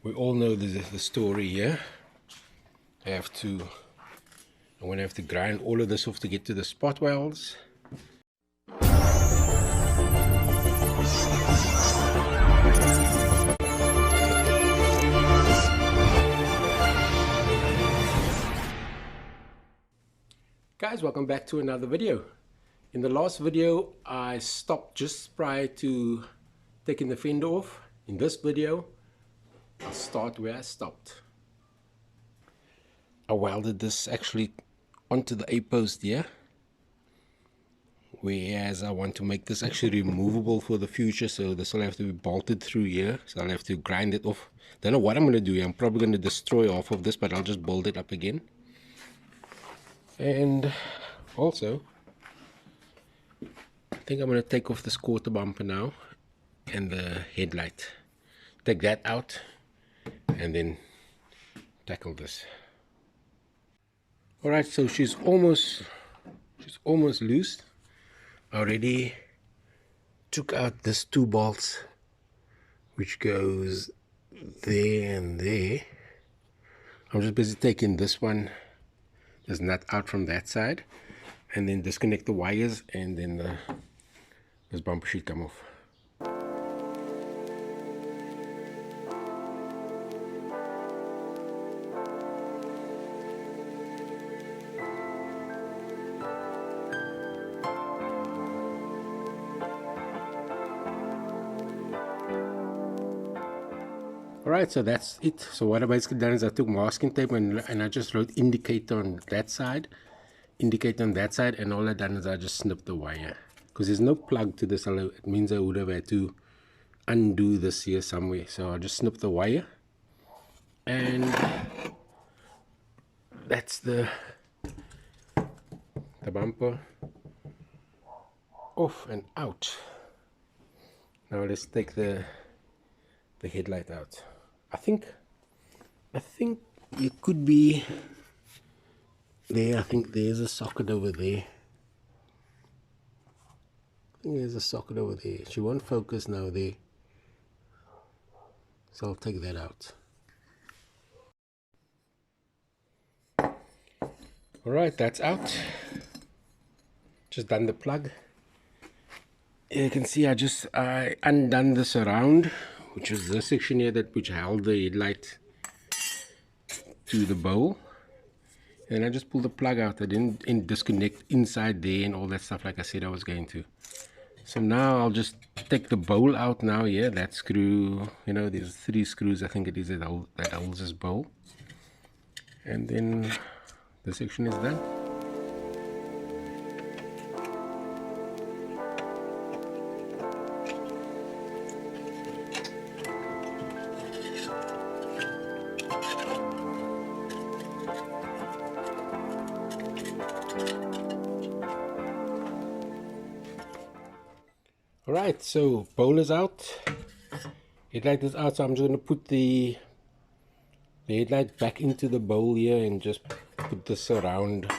We all know the story here. I'm going to have to grind all of this off to get to the spot welds. Guys, welcome back to another video. In the last video I stopped just prior to taking the fender off. In this video I'll start where I stopped. I welded this actually onto the A-post here, whereas I want to make this actually removable for the future, so this will have to be bolted through here, so I'll have to grind it off. Don't know what I'm going to do here. I'm probably going to destroy half of this, but I'll just bolt it up again. And also I think I'm going to take off this quarter bumper now and the headlight. Take that out and then tackle this. Alright, so she's almost loose. I already took out this 2 bolts which goes there and there. I'm just busy taking this nut out from that side and then disconnect the wires, and then this bumper should come off. Alright, so that's it. So what I basically done is I took masking tape and I just wrote indicate on that side, and all I done is I just snipped the wire. Because there's no plug to this, it means I would have had to undo this here somewhere. So I just snipped the wire, and that's the bumper off and out. Now let's take the headlight out. I think it could be there. I think there's a socket over there. She won't focus now there, so I'll take that out. Alright, that's out. Just done the plug. You can see I undone this around, which is this section here which held the headlight to the bowl, and I just pulled the plug out. I didn't disconnect inside there and all that stuff like I said I was going to. So now I'll just take the bowl out now here. That screw, there's 3 screws I think it is that holds this bowl, and then the section is done. Alright, so bowl is out, headlight is out, so I'm just going to put the headlight back into the bowl here and just put this around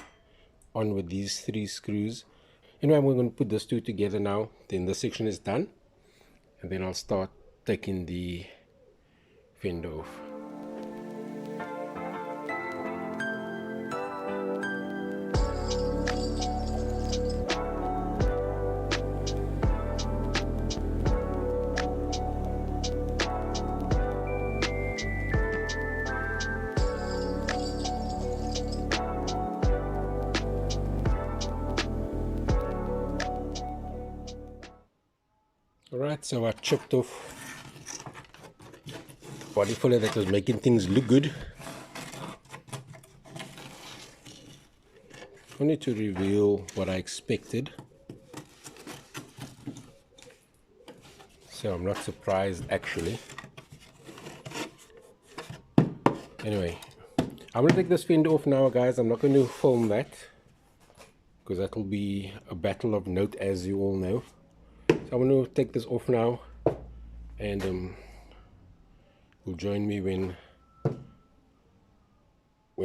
on with these 3 screws. Anyway, I'm going to put these 2 together now, then this section is done, and then I'll start taking the fender off. Alright, so I chipped off the body filler that was making things look good. Only to reveal what I expected. So I'm not surprised actually. Anyway, I'm going to take this fender off now, guys. I'm not going to film that because that will be a battle of note, as you all know. So I'm going to take this off now, and you'll join me when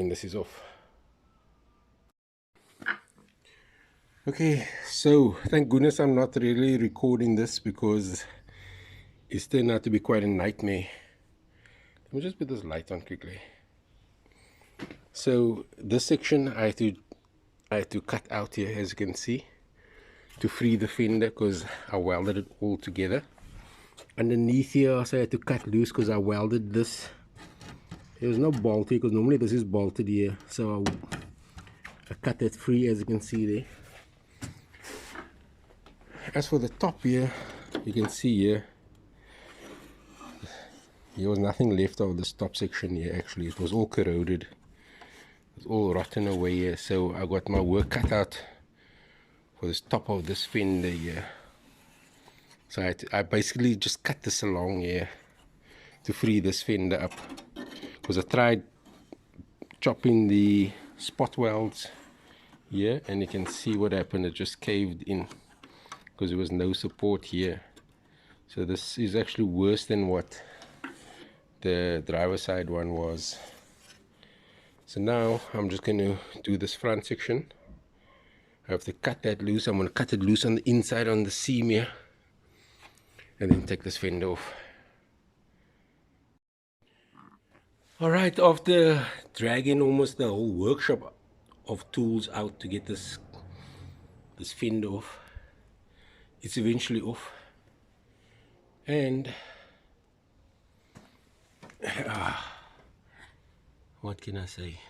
this is off. Okay, so thank goodness I'm not really recording this because it's turned out to be quite a nightmare. Let me just put this light on quickly. So this section I had to cut out here, as you can see, to free the fender because I welded it all together. Underneath here also I had to cut loose because I welded this. There was no bolt here because normally this is bolted here, so I cut that free, as you can see there. As for the top here, you can see here was nothing left of this top section here. Actually, it was all corroded, it was all rotten away here. So I got my work cut out for this top of this fender here. So I basically just cut this along here to free this fender up, because I tried chopping the spot welds here and you can see what happened. It just caved in because there was no support here. So this is actually worse than what the driver side one was. So now I'm just going to do this front section. I have to cut that loose. I'm going to cut it loose on the inside on the seam here and then take this fender off. Alright, after dragging almost the whole workshop of tools out to get this fender off, it's eventually off. And what can I say?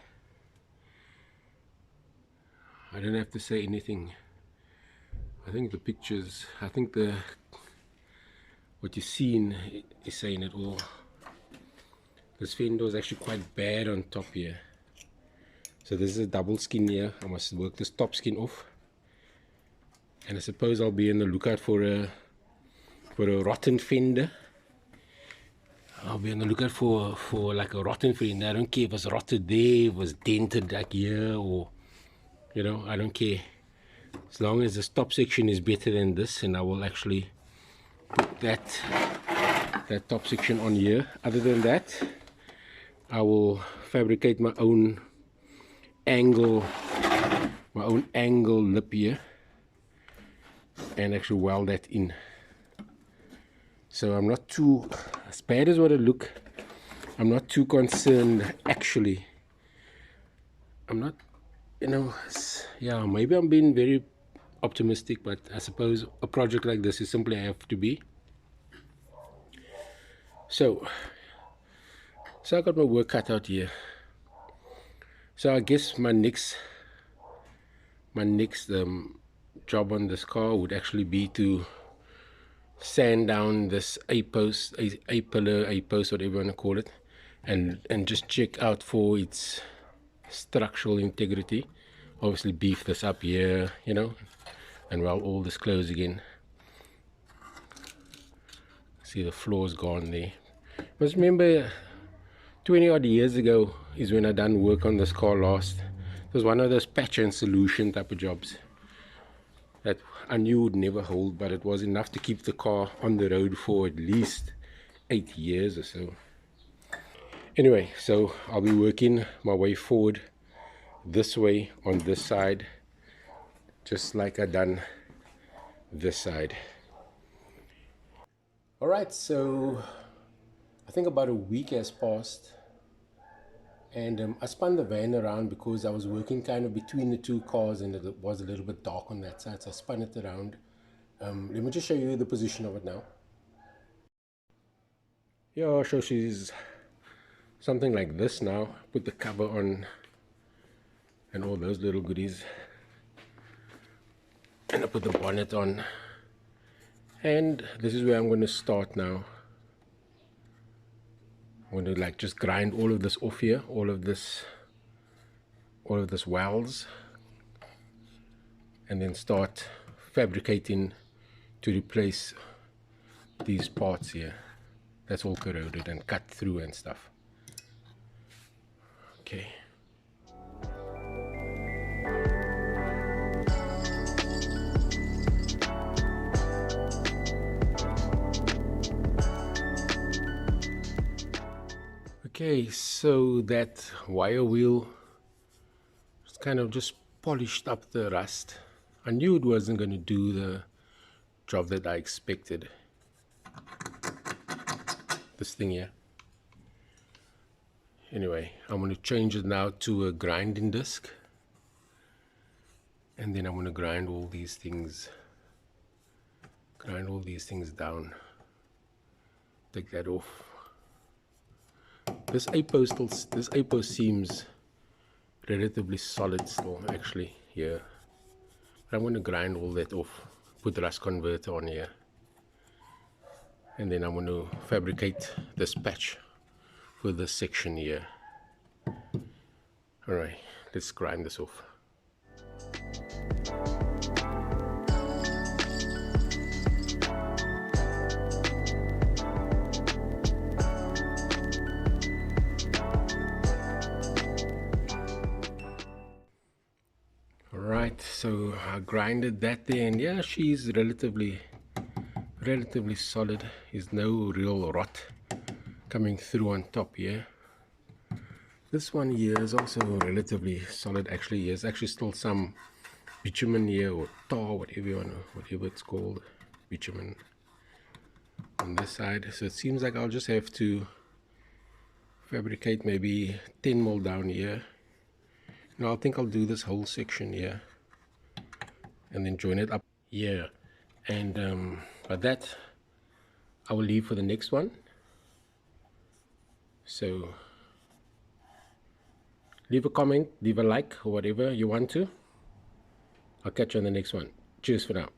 I don't have to say anything. I think the pictures, what you've seen is saying it all. This fender is actually quite bad on top here. So this is a double skin here. I must work this top skin off. And I suppose I'll be on the lookout for a rotten fender. I'll be on the lookout for like a rotten fender. I don't care if it's rotted there, if it was dented like here, or you know, I don't care. As long as this top section is better than this, and I will actually put that top section on here. Other than that, I will fabricate my own angle lip here and actually weld that in. So I'm not too, as bad as what it look, I'm not too concerned actually. I'm not, you know, yeah, maybe I'm being very optimistic, but I suppose a project like this is simply I have to be. So I got my work cut out here. So I guess my next job on this car would actually be to sand down this A-post, A-pillar, A-post, whatever you want to call it, and just check out for its structural integrity. Obviously beef this up here, you know, and weld all this close again. See, the floor's gone there. But remember, 20 odd years ago is when I done work on this car last. It was one of those patch and solution type of jobs that I knew would never hold, but it was enough to keep the car on the road for at least 8 years or so. Anyway, so I'll be working my way forward this way on this side, just like I done this side. Alright, so I think about a week has passed, and I spun the van around because I was working kind of between the two cars and it was a little bit dark on that side, so I spun it around. Let me just show you the position of it now. Yeah, so she's something like this now. Put the cover on and all those little goodies, and I put the bonnet on, and this is where I'm going to start now. I'm going to like just grind all of this off here, all of this welds, and then start fabricating to replace these parts here that's all corroded and cut through and stuff. Okay. Okay, so that wire wheel kind of just polished up the rust. I knew it wasn't going to do the job that I expected. This thing here. anyway, I'm going to change it now to a grinding disc, and then I'm going to grind all these things down, take that off. This APO seems relatively solid still, actually, here. But I'm going to grind all that off, put the rust converter on here, and then I'm going to fabricate this patch for this section here. Alright, let's grind this off. Alright, so I grinded that there, and yeah, she's relatively solid. There's no real rot coming through on top here. This one here is also relatively solid. Actually, there's actually still some bitumen here, or tar, whatever it's called, bitumen on this side. So it seems like I'll just have to fabricate maybe 10 mil down here. Now I think I'll do this whole section here and then join it up here, and but that I will leave for the next one. So leave a comment, leave a like, or whatever you want to. I'll catch you on the next one. Cheers for now.